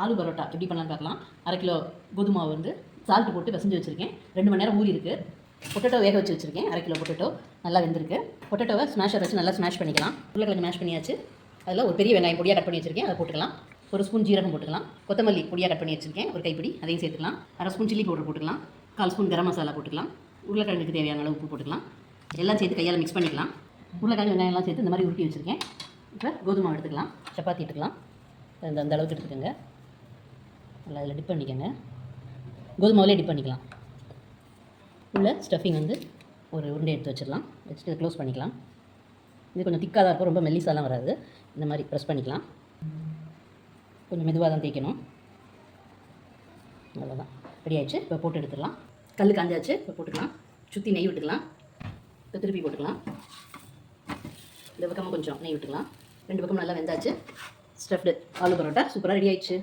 ஆலு பரோட்டா எப்படி பண்ணலான்னு பார்க்கலாம். 1/2 கிலோ கோதுமை மாவு வந்து சால்ட் போட்டு பிசைஞ்சு வச்சுருக்கேன். 2 மணி நேரம் ஊறி இருக்குது. பொட்டேட்டோ வேக வச்சு வச்சுருக்கேன். 1/2 கிலோ பொட்டேட்டோ நல்லா வெந்திருக்கு. பொட்டேட்டோவை ஸ்மாஷர் வச்சு நல்லா ஸ்மாஷ் பண்ணிக்கலாம். உருளைக்கிழங்கு மேஷ் பண்ணியாச்சு. அதில் ஒரு பெரிய வெங்காயம் பொடியாக கட் பண்ணி வச்சுருக்கேன், அதை போட்டுக்கலாம். 1 ஸ்பூன் ஜீரகம் போட்டுக்கலாம். கொத்தமல்லி பொடியாக கட் பண்ணி வச்சுருக்கேன், ஒரு கைப்பிடி, அதையும் சேர்த்துக்கலாம். 1/2 ஸ்பூன் சில்லி பவுடர் போட்டுக்கலாம். 1/4 ஸ்பூன் கரம் மசாலா போட்டுக்கலாம். உருளைக்கிழங்குக்கு தேவையான அளவு உப்பு போட்டுக்கலாம். எல்லாம் சேர்த்து கையால் மிக்ஸ் பண்ணிக்கலாம். உருளைக்கிழங்கு வெங்காயம்லாம் சேர்த்து இந்த மாதிரி உருட்டி வச்சுருக்கேன். இப்போ கோதுமை மாவு எடுத்துக்கலாம். சப்பாத்தி எடுத்துக்கலாம். அந்த அளவுக்கு எடுத்துக்கோங்க. நல்லா அதில் டிப் பண்ணிக்கோங்க. கோதுமாவிலே டிப் பண்ணிக்கலாம். உள்ள ஸ்டஃபிங் வந்து ஒரு உருண்டை எடுத்து வச்சிடலாம். வச்சுட்டு க்ளோஸ் பண்ணிக்கலாம். இது கொஞ்சம் திக்காக தான் இருக்கும், ரொம்ப மெல்லிசாலாம் வராது. இந்த மாதிரி ப்ரெஸ் பண்ணிக்கலாம். கொஞ்சம் மெதுவாக தான் தேய்க்கணும். அவ்வளோதான், ரெடி ஆகிடுச்சு. இப்போ போட்டு எடுத்துடலாம். கல் காஞ்சாச்சு. இப்போ போட்டுக்கலாம். சுற்றி நெய் விட்டுக்கலாம். இப்போ திருப்பி போட்டுக்கலாம். இந்த பக்கமாக கொஞ்சம் நெய் விட்டுக்கலாம். 2 பக்கமும் நல்லா வெந்தாச்சு. ஸ்டஃப்டு ஆலு பரோட்டா சூப்பராக ரெடி ஆயிடுச்சு.